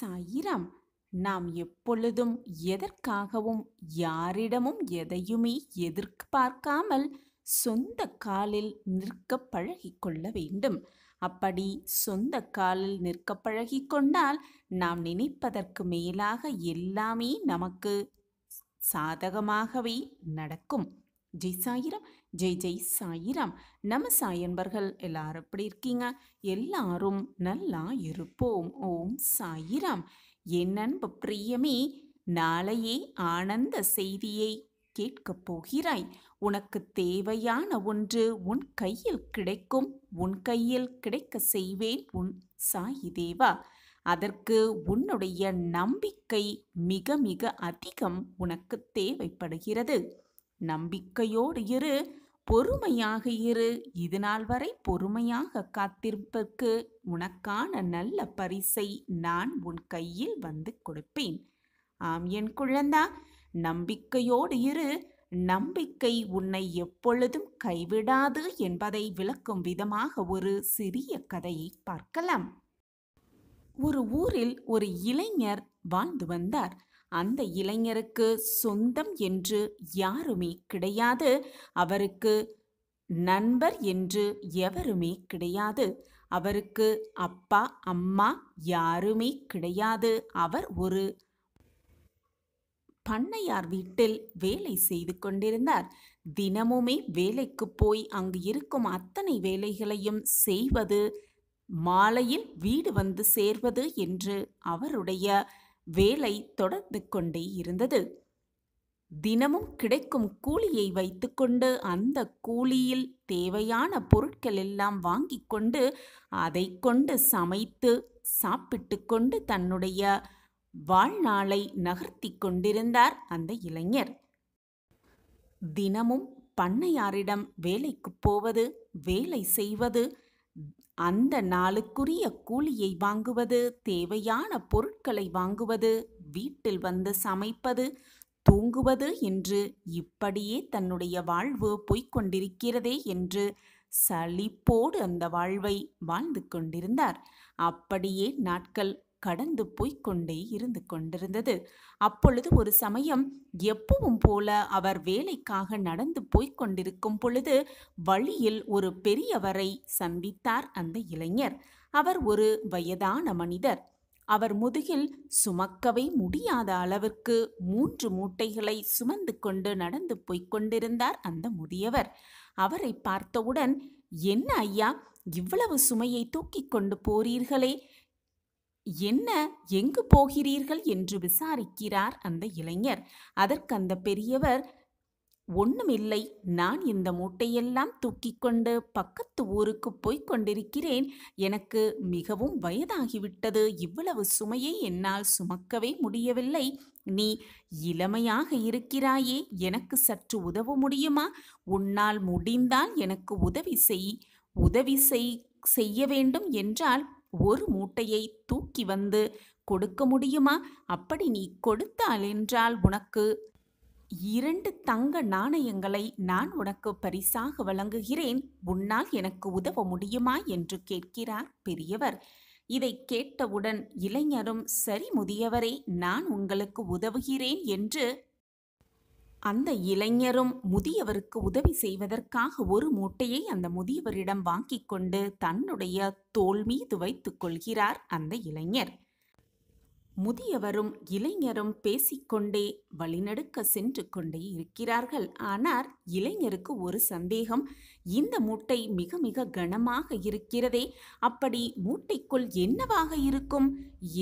சாயிராம். நாம் எப்பொழுதும் எதற்காகவும் யாரிடமும் எதையுமே எதிர்பார்க்காமல் சொந்த காலில் நிற்க பழகிக்கொள்ள வேண்டும். அப்படி சொந்த காலில் நிற்க பழகிக்கொண்டால் நாம் நினைப்பதற்கு மேலாக எல்லாமே நமக்கு சாதகமாகவே நடக்கும். ஜெய் சாயிராம். ஜெய் ஜெய் சாயிராம். நம்ம சாயன்பர்கள் எல்லாரும் எப்படி இருக்கீங்க? எல்லாரும் நல்லா இருப்போம். ஓம் சாயிராம். என் அன்பு பிரியமே, நாளையே ஆனந்த செய்தியை கேட்கப் போகிறாய். உனக்கு தேவையான ஒன்று உன் கையில் கிடைக்கும். உன் கையில் கிடைக்க செய்வேன் உன் சாயி தேவா. அதற்கு உன்னுடைய நம்பிக்கை மிக மிக அதிகம் உனக்கு தேவைப்படுகிறது. நம்பிக்கையோடு இரு, பொறுமையாக இரு. இது நாள் வரை பொறுமையாக காத்திருப்பதற்கு உனக்கான நல்ல பரிசை நான் உன் கையில் வந்து கொடுப்பேன். ஆம் என் குழந்தா, நம்பிக்கையோடு இரு. நம்பிக்கை உன்னை எப்பொழுதும் கைவிடாது என்பதை விளக்கும் விதமாக ஒரு சிறிய கதையை பார்க்கலாம். ஒரு ஊரில் ஒரு இளைஞர் வாழ்ந்து வந்தார். அந்த இளைஞருக்கு சொந்தம் என்று யாருமே கிடையாது. அவருக்கு நண்பர் என்று எவருமே கிடையாது. அவருக்கு அப்பா அம்மா யாருமே கிடையாது. அவர் ஒரு பண்ணையார் வீட்டில் வேலை செய்து கொண்டிருந்தார். தினமுமே வேலைக்கு போய் அங்கு இருக்கும் அத்தனை வேலைகளையும் செய்வது, மாலையில் வீடு வந்து சேர்வது என்று அவருடைய வேலை தொடர்ந்து கொண்டே இருந்தது. தினமும் கிடைக்கும் கூலியை வைத்துக்கொண்டு அந்த கூலியில் தேவையான பொருட்கள் எல்லாம் வாங்கி கொண்டு அதை கொண்டு சமைத்து சாப்பிட்டு கொண்டு தன்னுடைய வாழ்நாளை நகர்த்தி கொண்டிருந்தார் அந்த இளைஞர். தினமும் பண்ணையாரிடம் வேலைக்கு போவது, வேலை செய்வது, அந்த நாளுக்குரிய கூலியை வாங்குவது, தேவையான பொருட்களை வாங்குவது, வீட்டில் வந்து சமைப்பது, தூங்குவது என்று இப்படியே தன்னுடைய வாழ்வு போய்கொண்டிருக்கிறதே என்று சலிப்போடு அந்த வாழ்வை வாழ்ந்து கொண்டிருந்தார். அப்படியே நாட்கள் கடந்து போய்கொண்டே இருந்து கொண்டிருந்தது. அப்பொழுது ஒரு சமயம் எப்பவும் போல அவர் வேலைக்காக நடந்து போய்கொண்டிருக்கும் பொழுது வழியில் ஒரு பெரியவரை சந்தித்தார் அந்த இளைஞர். அவர் ஒரு வயதான மனிதர். அவர் முதுகில் சுமக்கவே முடியாத அளவிற்கு 3 மூட்டைகளை சுமந்து கொண்டு நடந்து போய்கொண்டிருந்தார் அந்த முதியவர். அவரை பார்த்தவுடன், என்ன ஐயா, இவ்வளவு சுமையை தூக்கிக் கொண்டு போறீர்களே, என்ன, எங்கு போகிறீர்கள் என்று விசாரிக்கிறார் அந்த இளைஞர். அதற்கு அந்த பெரியவர், ஒண்ணுமில்லை, நான் இந்த மூட்டையெல்லாம் தூக்கிக் கொண்டு பக்கத்து ஊருக்கு போய்க் கொண்டிருக்கிறேன். எனக்கு மிகவும் வயதாகிவிட்டது. இவ்வளவு சுமையை என்னால் சுமக்கவே முடியவில்லை. நீ இளமையாக இருக்கிறாயே, எனக்கு சற்று உதவ முடியுமா? உன்னால் முடிந்தால் எனக்கு உதவி செய்ய வேண்டும் என்றால் ஒரு மூட்டையை தூக்கி வந்து கொடுக்க முடியுமா? அப்படி நீ கொடுத்தால் என்றால் உனக்கு 2 தங்க நாணயங்களை நான் உனக்கு பரிசாக வழங்குகிறேன். உன்னால் எனக்கு உதவ முடியுமா என்று கேட்கிறார் பெரியவர். இதை கேட்டவுடன் இளைஞரும், சரி முதியவரே, நான் உங்களுக்கு உதவுகிறேன் என்று அந்த இளைஞரும் முதியவருக்கு உதவி செய்வதற்காக ஒரு மூட்டையை அந்த முதியவரிடம் வாங்கி கொண்டு தன்னுடைய தோள் மீது வைத்துக் கொள்கிறார் அந்த இளைஞர். முதியவரும் இளைஞரும் பேசிக்கொண்டே வழிநடுக்க சென்று கொண்டே இருக்கிறார்கள். ஆனால் இளைஞருக்கு ஒரு சந்தேகம். இந்த மூட்டை மிக மிக கனமாக இருக்கிறதே, அப்படி மூட்டைக்குள் என்னவாக இருக்கும்,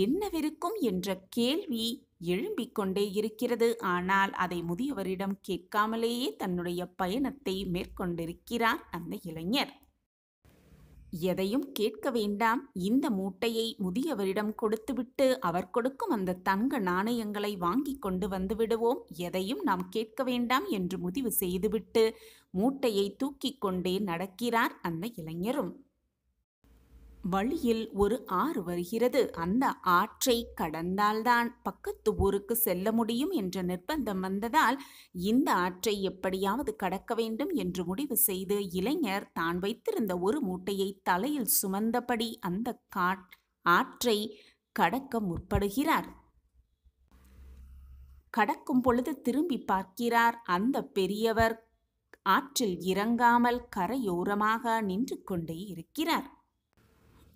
என்னவிருக்கும் என்ற கேள்வி எழும்பிக் கொண்டே இருக்கிறது. ஆனால் அதை முதியவரிடம் கேட்காமலேயே தன்னுடைய பயணத்தை மேற்கொண்டிருக்கிறார் அந்த இளைஞர். எதையும் கேட்க வேண்டாம், இந்த மூட்டையை முதியவரிடம் கொடுத்துவிட்டு அவர் கொடுக்கும் அந்த தங்க நாணயங்களை வாங்கி கொண்டு வந்து விடுவோம், எதையும் நாம் கேட்க வேண்டாம் என்று முடிவு செய்துவிட்டு மூட்டையை தூக்கிக் கொண்டே நடக்கிறார் அந்த இளைஞரும். வழியில் ஒரு ஆறு வருகிறது. அந்த ஆற்றை கடந்தால்தான் பக்கத்து ஊருக்கு செல்ல முடியும் என்ற நிர்பந்தம் வந்ததால் இந்த ஆற்றை எப்படியாவது கடக்க வேண்டும் என்று முடிவு செய்து இளைஞர் தான் வைத்திருந்த ஒரு மூட்டையை தலையில் சுமந்தபடி அந்த ஆற்றை கடக்க முற்படுகிறார். கடக்கும் பொழுது திரும்பி பார்க்கிறார். அந்த பெரியவர் ஆற்றில் இறங்காமல் கரையோரமாக நின்று கொண்டே இருக்கிறார்.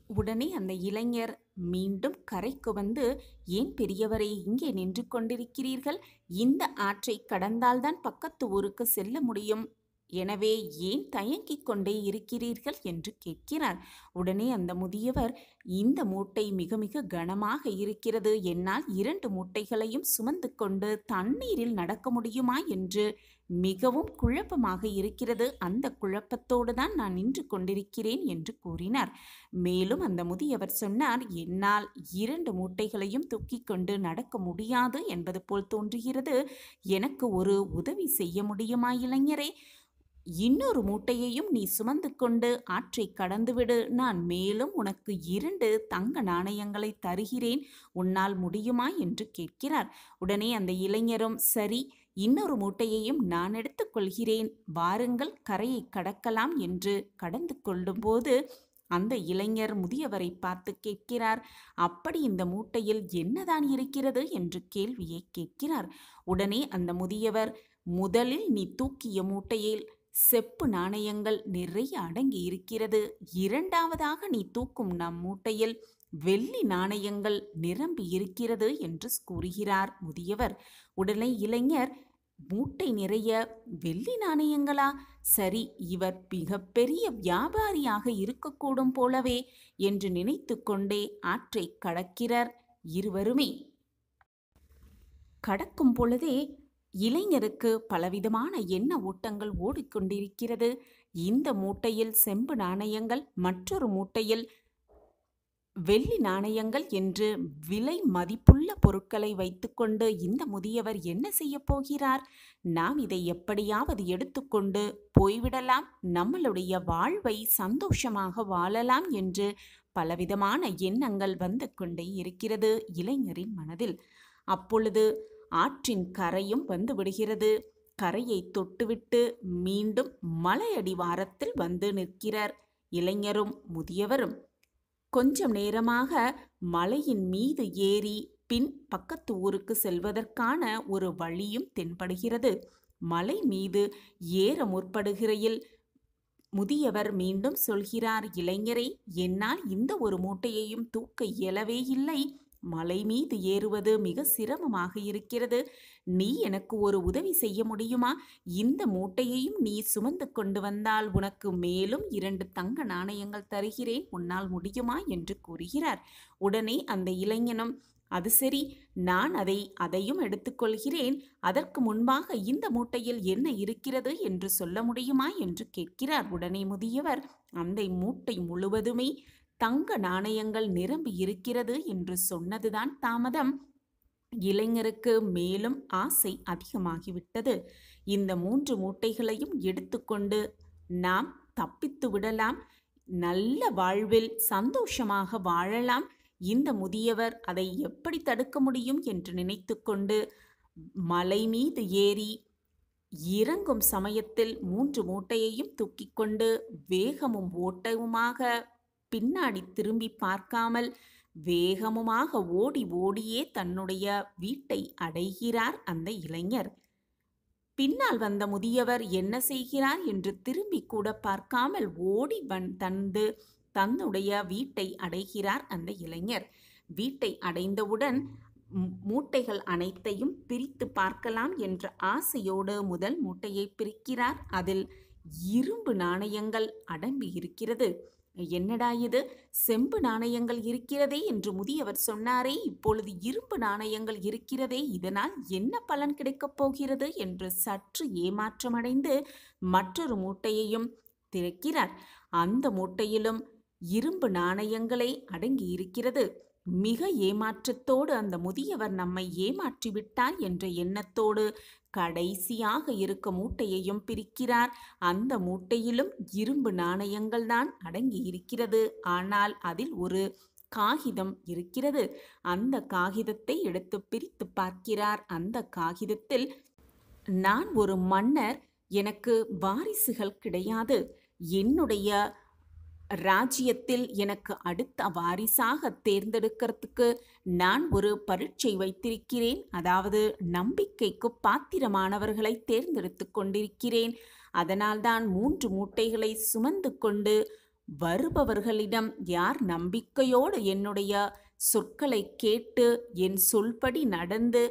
உடனே அந்த இளைஞர் மீண்டும் கரைக்கு வந்து, ஏன் பெரியவரே இங்கே நின்று கொண்டிருக்கிறீர்கள்? இந்த ஆற்றை கடந்தால்தான் பக்கத்து ஊருக்கு செல்ல முடியும். எனவே ஏன் தயங்கிக் கொண்டே இருக்கிறீர்கள் என்று கேட்கிறார். உடனே அந்த முதியவர், இந்த மூட்டை மிக மிக கனமாக இருக்கிறது. என்னால் 2 மூட்டைகளையும் சுமந்து கொண்டு தண்ணீரில் நடக்க முடியுமா என்று மிகவும் குழப்பமாக இருக்கிறது. அந்த குழப்பத்தோடு தான் நான் நின்று கொண்டிருக்கிறேன் என்று கூறினார். மேலும் அந்த முதியவர் சொன்னார், என்னால் 2 மூட்டைகளையும் தூக்கிக் கொண்டு நடக்க முடியாது என்பது போல் தோன்றுகிறது. எனக்கு ஒரு உதவி செய்ய முடியுமா இளைஞரே? இன்னொரு மூட்டையையும் நீ சுமந்து கொண்டு ஆற்றை கடந்துவிடு. நான் மேலும் உனக்கு 2 தங்க நாணயங்களை தருகிறேன். உன்னால் முடியுமா என்று கேட்கிறார். உடனே அந்த இளைஞரும், சரி, இன்னொரு மூட்டையையும் நான் எடுத்துக்கொள்கிறேன், வாருங்கள், கரையை கடக்கலாம் என்று கடந்து கொள்ளும்போது அந்த இளைஞர் முதியவரை பார்த்து கேட்கிறார், அப்படி இந்த மூட்டையில் என்னதான் இருக்கிறது என்று கேள்வியை கேட்கிறார். உடனே அந்த முதியவர், முதலில் நீ தூக்கிய மூட்டையில் செப்பு நாணயங்கள் நிறைய அடங்கி இருக்கிறது. இரண்டாவதாக நீ தூக்கும் நம் மூட்டையில் வெள்ளி நாணயங்கள் நிரம்பி இருக்கிறது என்று கூறுகிறார் முதியவர். உடனே இளைஞர், மூட்டை நிறைய வெள்ளி நாணயங்களா? சரி, இவர் மிகப்பெரிய வியாபாரியாக இருக்கக்கூடும் போலவே என்று நினைத்து கொண்டே ஆற்றை கடக்கிறார் இருவருமே. கடக்கும் பொழுதே இளைஞருக்கு பலவிதமான எண்ண ஓட்டங்கள் ஓடிக்கொண்டிருக்கிறது. இந்த மூட்டையில் செம்பு நாணயங்கள், மற்றொரு மூட்டையில் வெள்ளி நாணயங்கள் என்று விலை மதிப்புள்ள பொருட்களை வைத்துக்கொண்டு இந்த முதியவர் என்ன செய்ய போகிறார்? நாம் இதை எப்படியாவது எடுத்துக்கொண்டு போய்விடலாம், நம்மளுடைய வாழ்வை சந்தோஷமாக வாழலாம் என்று பலவிதமான எண்ணங்கள் வந்து கொண்டே இருக்கிறது இளைஞரின் மனதில். அப்பொழுது ஆற்றின் கரையும் வந்து விடுகிறது. கரையை தொட்டுவிட்டு மீண்டும் மலையடிவாரத்தில் வந்து நிற்கிறார் இளைஞரும் முதியவரும். கொஞ்சம் நேரமாக மலையின் மீது ஏறி பின் பக்கத்து ஊருக்கு செல்வதற்கான ஒரு வழியும் தென்படுகிறது. மலை மீது ஏற முற்படுகையில் முதியவர் மீண்டும் சொல்கிறார், இளைஞரை, என்னால் இந்த ஒரு மூட்டையையும் தூக்க இயலவே இல்லை. மலை மீது ஏறுவது மிக சிரமமாக இருக்கிறது. நீ எனக்கு ஒரு உதவி செய்ய முடியுமா? இந்த மூட்டையையும் நீ சுமந்து கொண்டு வந்தால் உனக்கு மேலும் 2 தங்க நாணயங்கள் தருகிறேன். உன்னால் முடியுமா என்று கூறுகிறார். உடனே அந்த இளைஞனும், அது சரி, நான் அதையும் எடுத்துக்கொள்கிறேன். அதற்கு முன்பாக இந்த மூட்டையில் என்ன இருக்கிறது என்று சொல்ல முடியுமா என்று கேட்கிறார். உடனே முதியவர், அந்த மூட்டை முழுவதுமே தங்க நாணயங்கள் நிரம்பி இருக்கிறது என்று சொன்னதுதான் தாமதம். இளைஞருக்கு மேலும் ஆசை அதிகமாகிவிட்டது. இந்த 3 மூட்டைகளையும் எடுத்துக்கொண்டு நாம் தப்பித்து விடலாம், நல்ல வாழ்வில் சந்தோஷமாக வாழலாம். இந்த முதியவர் அதை எப்படி தடுக்க முடியும் என்று நினைத்து கொண்டு மலை மீது ஏறி இறங்கும் சமயத்தில் 3 மூட்டையையும் தூக்கிக் கொண்டு வேகமும் ஓட்டமுமாக பின்னாடி திரும்பி பார்க்காமல் வேகமுமாக ஓடி ஓடியே தன்னுடைய வீட்டை அடைகிறார் அந்த இளைஞர். பின்னால் வந்த முதியவர் என்ன செய்கிறார் என்று திரும்பி கூட பார்க்காமல் ஓடி தன்னுடைய வீட்டை அடைகிறார் அந்த இளைஞர். வீட்டை அடைந்தவுடன் மூட்டைகள் அனைத்தையும் பிரித்து பார்க்கலாம் என்ற ஆசையோடு முதல் மூட்டையை பிரிக்கிறார். அதில் இரும்பு நாணயங்கள் அடம்பி இருக்கிறது. என்னடா இது, செம்பு நாணயங்கள் இருக்கிறதே என்று முதியவர் சொன்னாரே, இப்பொழுது இரும்பு நாணயங்கள் இருக்கிறதே, இதனால் என்ன பலன் கிடைக்கப் போகிறது என்று சற்று ஏமாற்றமடைந்து மற்றொரு மூட்டையையும் திறக்கிறார். அந்த மூட்டையிலும் இரும்பு நாணயங்களே அடங்கி இருக்கிறது. மிக ஏமாற்றத்தோடு அந்த முதியவர் நம்மை ஏமாற்றிவிட்டார் என்ற எண்ணத்தோடு கடைசியாக இருக்க மூட்டையையும் பிரிக்கிறார். அந்த மூட்டையிலும் இரும்பு நாணயங்கள் தான் அடங்கி இருக்கிறது. ஆனால் அதில் ஒரு காகிதம் இருக்கிறது. அந்த காகிதத்தை எடுத்து பிரித்து பார்க்கிறார். அந்த காகிதத்தில், நான் ஒரு மன்னர், எனக்கு வாரிசுகள் கிடையாது, என்னுடைய ராஜ்யத்தில் எனக்கு அடுத்த வாரிசாக தேர்ந்தெடுக்கிறதுக்கு நான் ஒரு பரீட்சை வைத்திருக்கிறேன். அதாவது நம்பிக்கைக்கு பாத்திரமானவர்களை தேர்ந்தெடுத்து கொண்டிருக்கிறேன். அதனால்தான் 3 மூட்டைகளை சுமந்து கொண்டு வருபவர்களிடம் யார் நம்பிக்கையோடு என்னுடைய சொற்களை கேட்டு என் சொல்படி நடந்து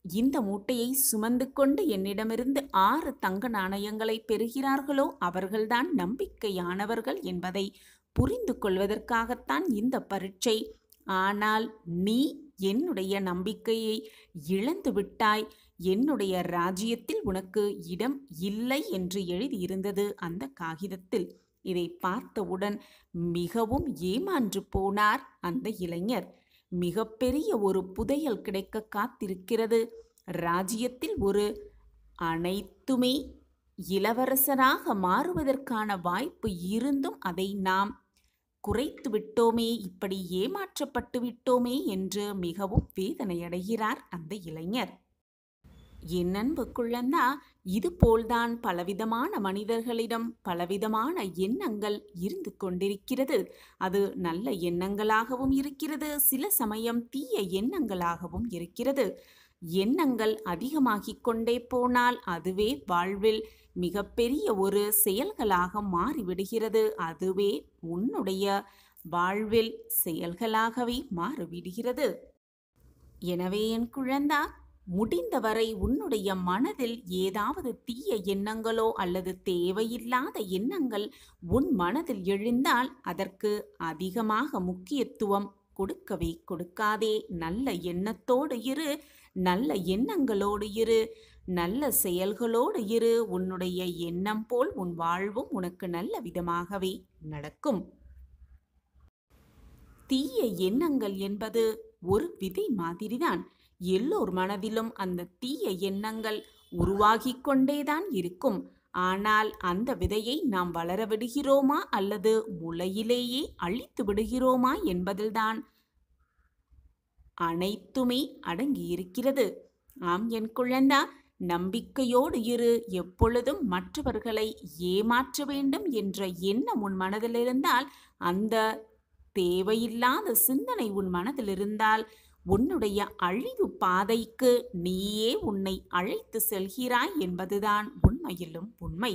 இந்த மூட்டையை சுமந்து கொண்டு என்னிடமிருந்து 6 தங்க நாணயங்களை பெறுகிறார்களோ அவர்கள்தான் நம்பிக்கையானவர்கள் என்பதை புரிந்து கொள்வதற்காகத்தான் இந்த பரீட்சை. ஆனால் நீ என்னுடைய நம்பிக்கையை இழந்து விட்டாய். என்னுடைய ராஜ்யத்தில் உனக்கு இடம் இல்லை என்று எழுதியிருந்தது அந்த காகிதத்தில். இதை பார்த்தவுடன் மிகவும் ஏமாற்று போனார் அந்த இளைஞர். மிகப்பெரிய ஒரு புதையல் கிடைக்க காத்திருக்கிறது. ராஜ்யத்தில் ஒரு அனைத்துமே இளவரசராக மாறுவதற்கான வாய்ப்பு இருந்தும் அதை நாம் குறைத்து விட்டோமே, இப்படி ஏமாற்றப்பட்டு விட்டோமே என்று மிகவும் வேதனையடைகிறார் அந்த இளைஞர். என் அன்பு குழந்தா, இதுபோல்தான் பலவிதமான மனிதர்களிடம் பலவிதமான எண்ணங்கள் இருந்து கொண்டிருக்கிறது. அது நல்ல எண்ணங்களாகவும் இருக்கிறது, சில சமயம் தீய எண்ணங்களாகவும் இருக்கிறது. எண்ணங்கள் அதிகமாகிக் கொண்டே போனால் அதுவே வாழ்வில் மிகப்பெரிய ஒரு செயல்களாக மாறிவிடுகிறது. அதுவே உன்னுடைய வாழ்வில் செயல்களாகவே மாறிவிடுகிறது. எனவே என் குழந்தா, முடிந்தவரை உன்னுடைய மனதில் ஏதாவது தீய எண்ணங்களோ அல்லது தேவையில்லாத எண்ணங்கள் உன் மனதில் எழுந்தால் அதற்கு அதிகமாக முக்கியத்துவம் கொடுக்கவே கொடுக்காதே. நல்ல எண்ணத்தோடு இரு, நல்ல எண்ணங்களோடு இரு, நல்ல செயல்களோடு இரு. உன்னுடைய எண்ணம் போல் உன் வாழ்வும் உனக்கு நல்ல விதமாகவே நடக்கும். தீய எண்ணங்கள் என்பது ஒரு விதை மாதிரிதான். எல்லோர் மனதிலும் அந்த தீய எண்ணங்கள் உருவாகிக் கொண்டேதான் இருக்கும். ஆனால் அந்த விதையை நாம் வளர விடுகிறோமா அல்லது முளையிலேயே அழித்து விடுகிறோமா என்பதில்தான் அனைத்துமே அடங்கியிருக்கிறது. ஆம் என் குழந்தா, நம்பிக்கையோடு இரு. எப்பொழுதும் மற்றவர்களை ஏமாற்ற வேண்டும் என்ற எண்ணம் உன் மனதில் இருந்தால், அந்த தேவையில்லாத சிந்தனை உன் மனதில் இருந்தால், உன்னுடைய அழிவு பாதைக்கு நீயே உன்னை அழைத்து செல்கிறாய் என்பதுதான் உண்மையிலும் உண்மை.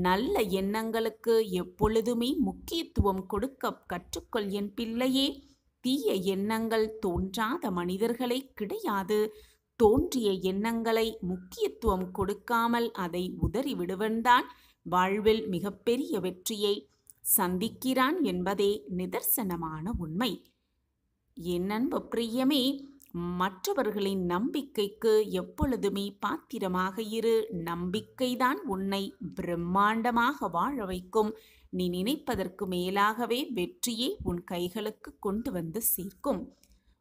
நல்ல எண்ணங்களுக்கு எப்பொழுதுமே முக்கியத்துவம் கொடுக்க கற்றுக்கொள் என் பிள்ளையே. தீய எண்ணங்கள் தோன்றாத மனிதர்களே கிடையாது. தோன்றிய எண்ணங்களை முக்கியத்துவம் கொடுக்காமல் அதை உதறி விடுவன்தான் வாழ்வில் மிகப்பெரிய வெற்றியை சந்திக்கிறான் என்பதே நிதர்சனமான உண்மை. என் அன்பு பிரியமே, மற்றவர்களின் நம்பிக்கைக்கு எப்பொழுதுமே பாத்திரமாக இரு. நம்பிக்கைதான் உன்னை பிரம்மாண்டமாக வாழ வைக்கும். நீ நினைப்பதற்கு மேலாகவே வெற்றியை உன் கைகளுக்கு கொண்டு வந்து சேர்க்கும்.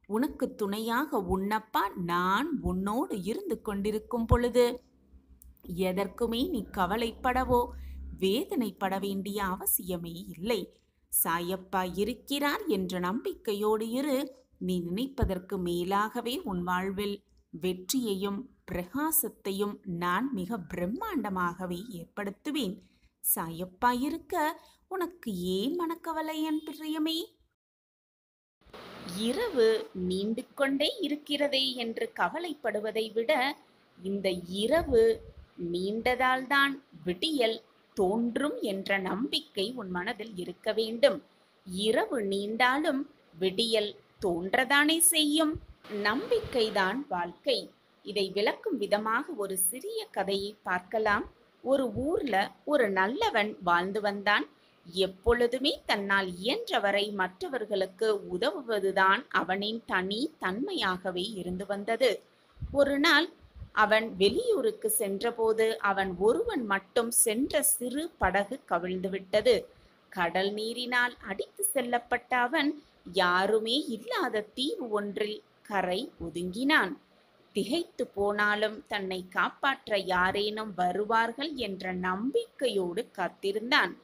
உனக்கு துணையாக உன்னப்பா நான் உன்னோடு இருந்து கொண்டிருக்கும் பொழுது எதற்குமே நீ கவலைப்படவோ வேதனைப்பட வேண்டிய அவசியமே இல்லை. சாயப்பா இருக்கிறார் என்ற நம்பிக்கையோடு இரு. நீ நினைப்பதற்கு மேலாகவே உன் வாழ்வில் வெற்றியையும் பிரகாசத்தையும் நான் மிக பிரம்மாண்டமாகவே ஏற்படுத்துவேன். சாயப்பா இருக்க உனக்கு ஏன் மனக்கவலை என் பிரியமே? இரவு நீண்டு கொண்டே இருக்கிறதே என்று கவலைப்படுவதை விட, இந்த இரவு நீண்டதால்தான் விடியல் தோன்றும் என்ற நம்பிக்கை உன் மனதில் இருக்க வேண்டும். இரவு நீண்டாலும் விடியல் தோன்றதானே செய்யும். நம்பிக்கைதான் வாழ்க்கை. இதை விளக்கும் விதமாக ஒரு சிறிய கதையை பார்க்கலாம். ஒரு ஊர்ல ஒரு நல்லவன் வாழ்ந்து வந்தான். எப்பொழுதுமே தன்னால் இயன்றவரை மற்றவர்களுக்கு உதவுவதுதான் அவனின் தனி தன்மையாகவே இருந்து வந்தது. ஒரு நாள் அவன் வெளியூருக்கு சென்றபோது அவன் ஒருவன் மட்டும் சென்ற சிறு படகு கவிழ்ந்து விட்டது. கடல் நீரினால் அடித்து செல்லப்பட்ட அவன் யாருமே இல்லாத தீவு ஒன்றில் கரை ஒதுங்கினான். திகைத்து போனாலும் தன்னை காப்பாற்ற யாரேனும் வருவார்கள் என்ற நம்பிக்கையோடு காத்திருந்தான்.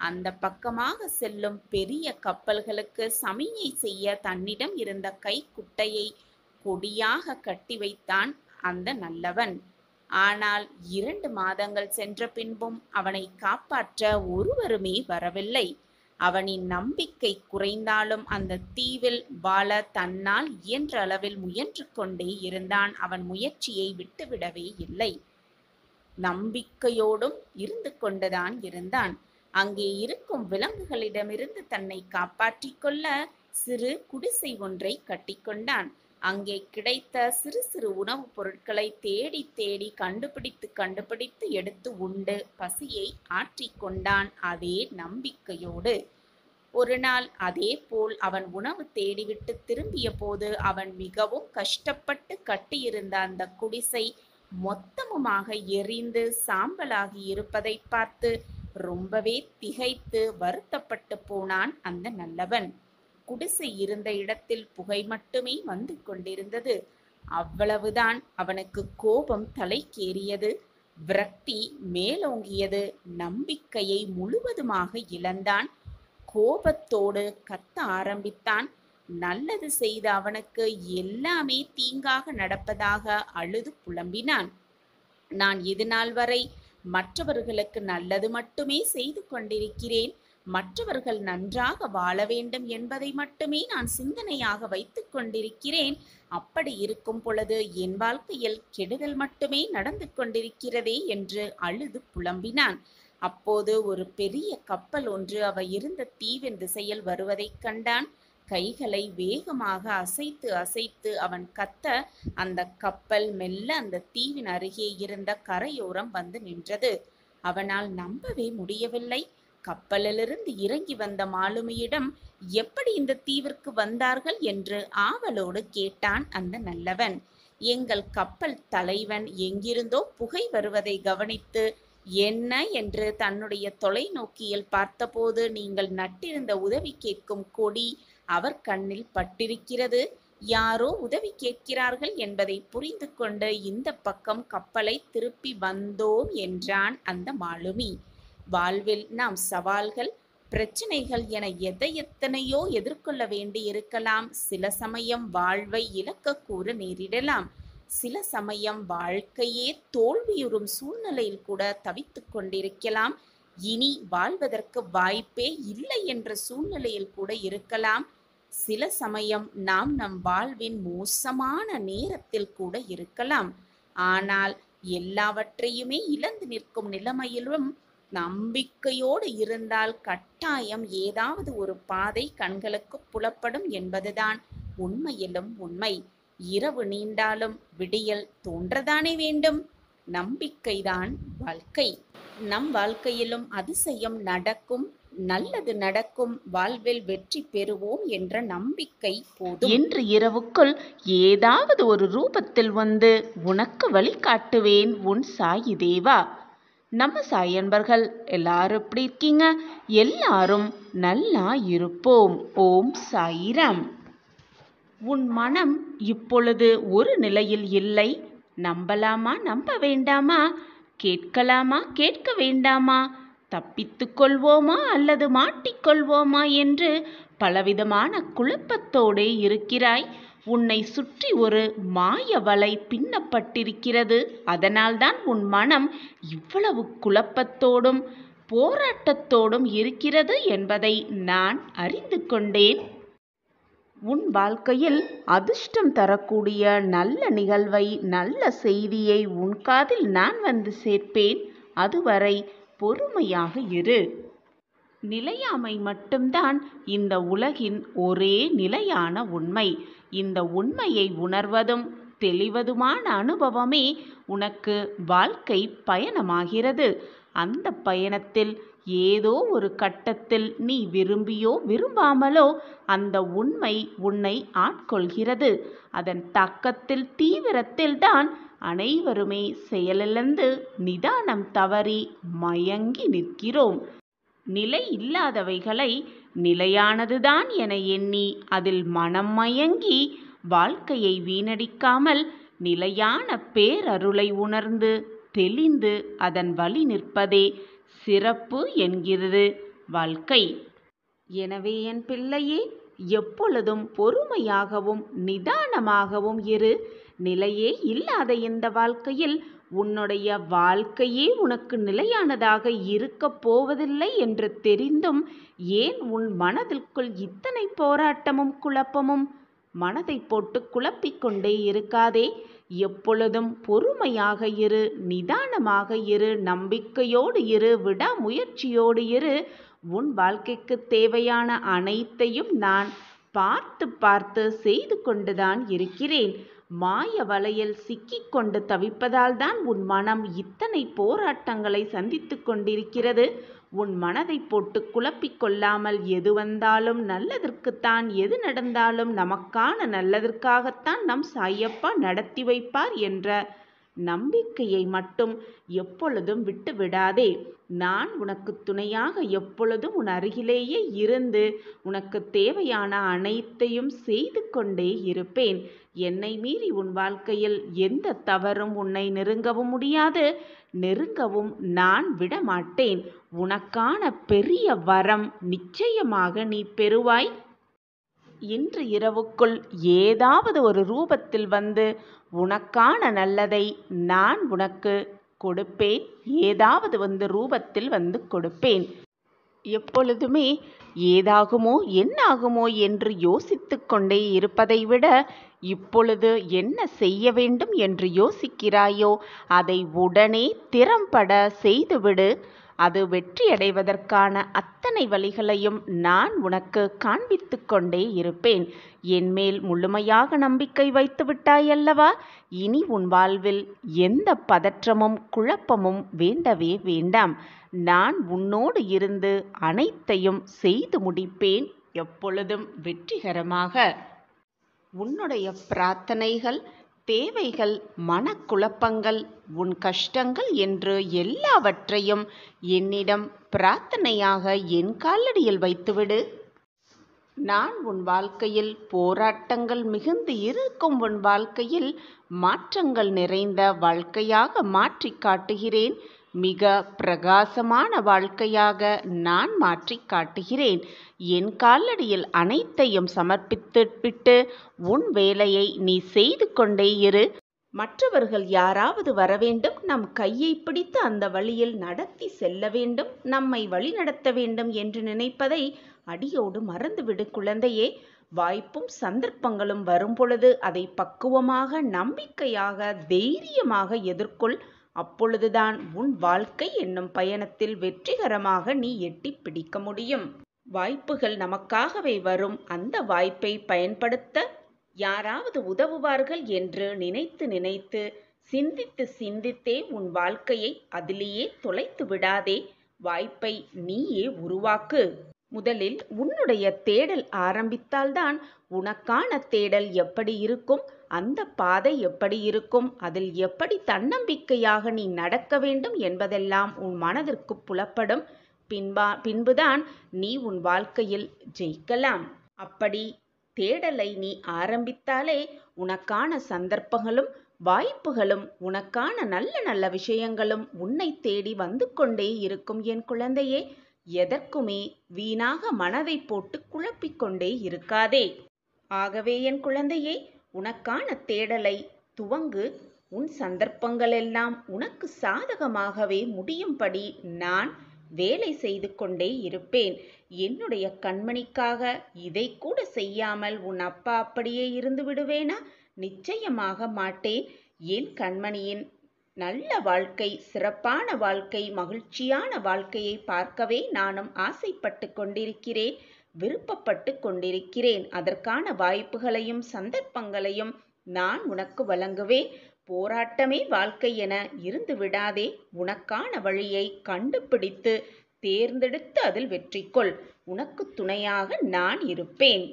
அந்த பக்கமாக செல்லும் பெரிய கப்பல்களுக்கு சமிஞை செய்ய தன்னிடம் இருந்த கைக்குட்டையை கொடியாக கட்டி வைத்தான் அந்த நல்லவன். ஆனால் 2 மாதங்கள் சென்ற பின்பும் அவனை காப்பாற்ற ஒருவருமே வரவில்லை. அவனின் நம்பிக்கை குறைந்தாலும் அந்த தீவில் வாழ தன்னால் இயன்ற அளவில் முயன்று கொண்டே இருந்தான். அவன் முயற்சியை விட்டுவிடவே இல்லை. நம்பிக்கையோடும் இருந்து கொண்டுதான் இருந்தான். அங்கே இருக்கும் விலங்குகளிடமிருந்து தன்னை காப்பாற்றிக் கொள்ள சிறு குடிசை ஒன்றை கட்டிக்கொண்டான். அங்கே கிடைத்த சிறு சிறு உணவுப் பொருட்களை தேடி தேடி கண்டுபிடித்து எடுத்து உண்டு பசியை ஆற்றிக்கொண்டான். அதே நம்பிக்கையோடு. ஒரு நாள் அதே போல் அவன் உணவு தேடிவிட்டு திரும்பிய போது அவன் மிகவும் கஷ்டப்பட்டு கட்டியிருந்த அந்த குடிசை மொத்தமுமாக எரிந்து சாம்பலாகி இருப்பதை பார்த்து ரொம்பவே திகைத்து வருத்தப்பட்டு போனான் அந்த நல்லவன். குடிசை இருந்த இடத்தில் புகை மட்டுமே வந்து கொண்டிருந்தது. அவ்வளவுதான் அவனுக்கு கோபம் தலைக்கேறியது. விரக்தி மேலோங்கியது. நம்பிக்கையை முழுவதுமாக இழந்தான். கோபத்தோடு கத்த ஆரம்பித்தான். நல்லது செய்த அவனுக்கு எல்லாமே தீங்காக நடப்பதாக அழுது புலம்பினான். நான் இதுநாள் வரை மற்றவர்களுக்கு நல்லது மட்டுமே செய்து கொண்டிருக்கிறேன். மற்றவர்கள் நன்றாக வாழ வேண்டும் என்பதை மட்டுமே நான் சிந்தனையாக வைத்துக் கொண்டிருக்கிறேன். அப்படி இருக்கும் பொழுது என் வாழ்க்கையில் கெடுதல் மட்டுமே நடந்து கொண்டிருக்கிறதே என்று அழுது புலம்பினான். அப்போது ஒரு பெரிய கப்பல் ஒன்று அவ இருந்த தீவின் திசையில் வருவதைக் கண்டான். கைகளை வேகமாக அசைத்து அசைத்து அவன் கத்த அந்த கப்பல் மெல்ல அந்த தீவின் அருகே இருந்த கரையோரம் வந்து நின்றது. அவனால் நம்பவே முடியவில்லை. கப்பலிலிருந்து இறங்கி வந்த மாலுமியிடம் எப்படி இந்த தீவிற்கு வந்தார்கள் என்று ஆவலோடு கேட்டான் அந்த நல்லவன். எங்கள் கப்பல் தலைவன் எங்கிருந்தோ புகை வருவதை கவனித்து என்ன என்று தன்னுடைய தொலைநோக்கியில் பார்த்தபோது நீங்கள் நட்டிருந்த உதவி கேட்கும் கொடி அவர் கண்ணில் பட்டிருக்கிறது. யாரோ உதவி கேட்கிறார்கள் என்பதை புரிந்து கொண்டு இந்த பக்கம் கப்பலை திருப்பி வந்தோம் என்றான் அந்த மாலுமி. வாழ்வில் நாம் சவால்கள், பிரச்சனைகள் என எத்தனையோ எதிர்கொள்ள வேண்டி இருக்கலாம். சில சமயம் வாழ்வை இழக்க கூற நேரிடலாம். சில சமயம் வாழ்க்கையே தோல்வியுறும் சூழ்நிலையில் கூட தவித்து கொண்டிருக்கலாம். இனி வாழ்வதற்கு வாய்ப்பே இல்லை என்ற சூழ்நிலையில் கூட இருக்கலாம். சில சமயம் நாம் நம் வாழ்வின் மோசமான நேரத்தில் கூட இருக்கலாம். ஆனால் எல்லாவற்றையுமே இழந்து நிற்கும் நிலைமையிலும் நம்பிக்கையோடு இருந்தால் கட்டாயம் ஏதாவது ஒரு பாதை கண்களுக்கு புலப்படும் என்பதுதான் உண்மையிலும் உண்மை. இரவு நீண்டாலும் விடியல் தோன்றதானே வேண்டும். நம்பிக்கைதான் வாழ்க்கை. நம் வாழ்க்கையிலும் அதிசயம் நடக்கும், நல்லது நடக்கும், வாழ்வில் வெற்றி பெறுவோம் என்ற நம்பிக்கை போதும். இன்று இரவுக்குள் ஏதாவது ஒரு ரூபத்தில் வந்து உனக்கு வழிகாட்டுவேன் உன் சாயி தேவா. நம்ம சாய் அன்பர்கள் எல்லாரும் எப்படி இருக்கீங்க? எல்லாரும் நல்லா இருப்போம். ஓம் சாயிராம். உன் மனம் இப்பொழுது ஒரு நிலையில் இல்லை. நம்பலாமா நம்ப வேண்டாமா? கேட்கலாமா கேட்க வேண்டாமா? தப்பித்து கொள்வோமா அல்லது மாட்டிக்கொள்வோமா என்று பலவிதமான குழப்பத்தோடே இருக்கிறாய். உன்னை சுற்றி ஒரு மாய வலை பின்னப்பட்டிருக்கிறது. அதனால்தான் உன் மனம் இவ்வளவு குழப்பத்தோடும் போராட்டத்தோடும் இருக்கிறது என்பதை நான் அறிந்து கொண்டேன். உன் வாழ்க்கையில் அதிர்ஷ்டம் தரக்கூடிய நல்ல நிகழ்வை, நல்ல செய்தியை உன் காதில் நான் வந்து சேர்ப்பேன். அதுவரை பொறுமையாக இரு. நிலையாமை மட்டும்தான் இந்த உலகின் ஒரே நிலையான உண்மை. இந்த உண்மையை உணர்வதும் தெளிவதுமான அனுபவமே உனக்கு வாழ்க்கை பயணமாகிறது. அந்த பயணத்தில் ஏதோ ஒரு கட்டத்தில் நீ விரும்பியோ விரும்பாமலோ அந்த உண்மை உன்னை ஆட்கொள்கிறது. அதன் தாக்கத்தில் தீவிரத்தில் தான் அனைவருமே செயலிழந்து நிதானம் தவறி மயங்கி நிற்கிறோம். நிலை இல்லாதவைகளை நிலையானதுதான் என எண்ணி அதில் மனம் மயங்கி வாழ்க்கையை வீணடிக்காமல் நிலையான பேரருளை உணர்ந்து தெளிந்து அதன் வழி நிற்பதே சிறப்பு என்கிறது வாழ்க்கை. எனவே என் பிள்ளையே, எப்பொழுதும் பொறுமையாகவும் நிதானமாகவும் இரு. நிலையே இல்லாத இந்த வாழ்க்கையில் உன்னுடைய வாழ்க்கையே உனக்கு நிலையானதாக இருக்கப் போவதில்லை என்று தெரிந்தும் ஏன் உன் மனதிற்குள் இத்தனை போராட்டமும் குழப்பமும்? மனதை போட்டு குழப்பிக்கொண்டே இருக்காதே. எப்பொழுதும் பொறுமையாக இரு, நிதானமாக இரு, நம்பிக்கையோடு இரு, விடாமுயற்சியோடு இரு. உன் வாழ்க்கைக்கு தேவையான அனைத்தையும் நான் பார்த்து பார்த்து செய்து கொண்டுதான் இருக்கிறேன். மாய வலையில் சிக்கிக்கொண்டு தவிப்பதால் தான் உன் மனம் இத்தனை போராட்டங்களை சந்தித்து கொண்டிருக்கிறது. உன் மனதை போட்டு குழப்பிக் கொள்ளாமல் எது வந்தாலும் நல்லதற்குத்தான், எது நடந்தாலும் நமக்கான நல்லதற்காகத்தான் நம் சாயப்பா நடத்தி வைப்பார் என்ற நம்பிக்கையை மட்டும் எப்பொழுதும் விட்டு விடாதே. நான் உனக்கு துணையாக எப்பொழுதும் உன் அருகிலேயே இருந்து உனக்கு தேவையான அனைத்தையும் செய்து கொண்டே இருப்பேன். என்னை மீறி உன் வாழ்க்கையில் எந்த தவறும் உன்னை நெருங்கவும் முடியாது, நெருங்கவும் நான் விடமாட்டேன். உனக்கான பெரிய வரம் நிச்சயமாக நீ பெறுவாய். இன்று இரவுக்குள் ஏதாவது ஒரு ரூபத்தில் வந்து உனக்கான நல்லதை நான் உனக்கு கொடுப்பேன். ஏதாவது ரூபத்தில் வந்து கொடுப்பேன். எப்பொழுதுமே ஏதாகுமோ என்னாகுமோ என்று யோசித்து கொண்டே இருப்பதை விட இப்பொழுது என்ன செய்ய வேண்டும் என்று யோசிக்கிறாயோ அதை உடனே திறம்பட செய்துவிடு. அது வெற்றியடைவதற்கான அத்தனை வழிகளையும் நான் உனக்கு காண்பித்து கொண்டே இருப்பேன். என்மேல் முழுமையாக நம்பிக்கை வைத்து விட்டாயல்லவா? இனி உன் வாழ்வில் எந்த பதற்றமும் குழப்பமும் வேண்டவே வேண்டாம். நான் உன்னோடு இருந்து அனைத்தையும் செய்து முடிப்பேன், எப்பொழுதும் வெற்றிகரமாக. உன்னுடைய பிரார்த்தனைகள், தேவைகள், மனக்குழப்பங்கள், உன் கஷ்டங்கள் என்று எல்லாவற்றையும் என்னிடம் பிரார்த்தனையாக என் காலடியில் வைத்துவிடு. நான் உன் வாழ்க்கையில் போராட்டங்கள் மிகுந்து இருக்கும் உன் வாழ்க்கையில் மாற்றங்கள் நிறைந்த வாழ்க்கையாக மாற்றி காட்டுகிறேன். மிக பிரகாசமான வாழ்க்கையாக நான் மாற்றி காட்டுகிறேன். என் காலடியில் அனைத்தையும் சமர்ப்பித்துவிட்டு உன் வேலையை நீ செய்து கொண்டே இரு. மற்றவர்கள் யாராவது வரவேண்டும், நம் கையை பிடித்து அந்த வழியில் நடத்தி செல்ல வேண்டும், நம்மை வழிநடத்த வேண்டும் என்று நினைப்பதை அடியோடு மறந்துவிடு குழந்தையே. வாய்ப்பும் சந்தர்ப்பங்களும் வரும்பொழுது அதை பக்குவமாக, நம்பிக்கையாக, தைரியமாக எதிர்கொள். அப்பொழுதுதான் உன் வாழ்க்கை என்னும் பயணத்தில் வெற்றிகரமாக நீ எட்டி பிடிக்க முடியும். வாய்ப்புகள் நமக்காகவே வரும். அந்த வாய்ப்பை பயன்படுத்த யாராவது உதவுவார்கள் என்று நினைத்து நினைத்து சிந்தித்து சிந்தித்தே உன் வாழ்க்கையை அதிலேயே தொலைத்து விடாதே. வாய்ப்பை நீயே உருவாக்கு. முதலில் உன்னுடைய தேடல் ஆரம்பித்தால்தான் உனக்கான தேடல் எப்படி இருக்கும், அந்த பாதை எப்படி இருக்கும், அதில் எப்படி தன்னம்பிக்கையாக நீ நடக்க வேண்டும் என்பதெல்லாம் உன் மனதிற்கு புலப்படும். பின்புதான் நீ உன் வாழ்க்கையில் ஜெயிக்கலாம். அப்படி தேடலை நீ ஆரம்பித்தாலே உனக்கான சந்தர்ப்பங்களும் வாய்ப்புகளும் உனக்கான நல்ல நல்ல விஷயங்களும் உன்னை தேடி வந்து கொண்டே இருக்கும். என் குழந்தையே, எதற்குமே வீணாக மனதை போட்டு குழப்பிக்கொண்டே இருக்காதே. ஆகவே என் குழந்தையே, உனக்கான தேடலை துவங்கு. உன் சந்தர்ப்பங்களெல்லாம் உனக்கு சாதகமாகவே முடியும்படி நான் வேலை செய்து கொண்டே இருப்பேன். என்னுடைய கண்மணிக்காக இதை கூட செய்யாமல் உன் அப்பா அப்படியே இருந்து விடுவேனா? நிச்சயமாக மாட்டேன். என் கண்மணியின் நல்ல வாழ்க்கை, சிறப்பான வாழ்க்கை, மகிழ்ச்சியான வாழ்க்கையை பார்க்கவே நானும் ஆசைப்பட்டு கொண்டிருக்கிறேன், விருப்பப்பட்டு கொண்டிருக்கிறேன். அதற்கான வாய்ப்புகளையும் சந்தர்ப்பங்களையும் நான் உனக்கு வழங்குவேன். போராட்டமே வாழ்க்கை என இருந்து விடாதே. உனக்கான வழியை கண்டுபிடித்து தேர்ந்தெடுத்து அதில் வெற்றிக்கொள். உனக்கு துணையாக நான் இருப்பேன்.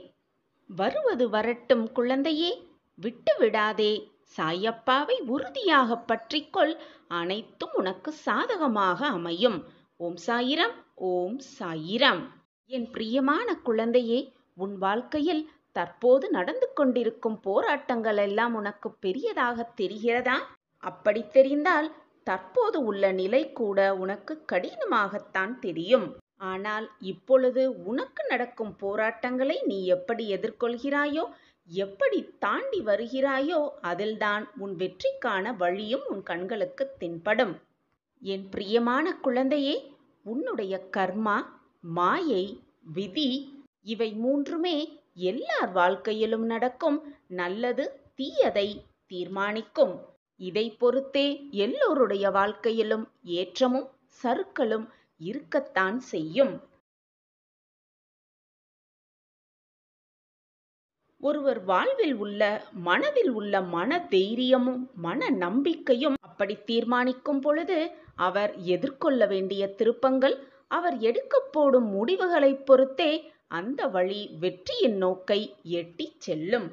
வருவது வரட்டும் குழந்தையே, விட்டு விடாதே. சாயப்பாவை உறுதியாக பற்றிக்கொள். அனைத்தும் உனக்கு சாதகமாக அமையும். ஓம் சாயிரம், ஓம் சாயிரம். என் பிரியமான குழந்தையே, உன் வாழ்க்கையில் தற்போது நடந்து கொண்டிருக்கும் போராட்டங்கள் எல்லாம் உனக்கு பெரியதாக தெரிகிறதா? அப்படி தெரிந்தால் தற்போது உள்ள நிலை கூட உனக்கு கடினமாகத்தான் தெரியும். ஆனால் இப்பொழுது உனக்கு நடக்கும் போராட்டங்களை நீ எப்படி எதிர்கொள்கிறாயோ, எப்படி தாண்டி வருகிறாயோ அதில்தான் உன் வெற்றிக்கான வழியும் உன் கண்களுக்கு தென்படும். என் பிரியமான குழந்தையே, உன்னுடைய கர்மா, மாயை, விதி இவை மூன்றுமே எல்லார் வாழ்க்கையிலும் நடக்கும் நல்லது தீயதை தீர்மானிக்கும். இதை பொறுத்தே எல்லோருடைய வாழ்க்கையிலும் ஏற்றமும் சறுக்கலும் இருக்கத்தான் செய்யும். ஒருவர் வாழ்வில் உள்ள மனதில் உள்ள மன தைரியமும் மன நம்பிக்கையும் அப்படி தீர்மானிக்கும் பொழுது அவர் எதிர்கொள்ள வேண்டிய திருப்பங்கள், அவர் எடுக்கப் போடும் முடிவுகளை பொறுத்தே அந்த வழி வெற்றியின் நோக்கை எட்டிச் செல்லும்.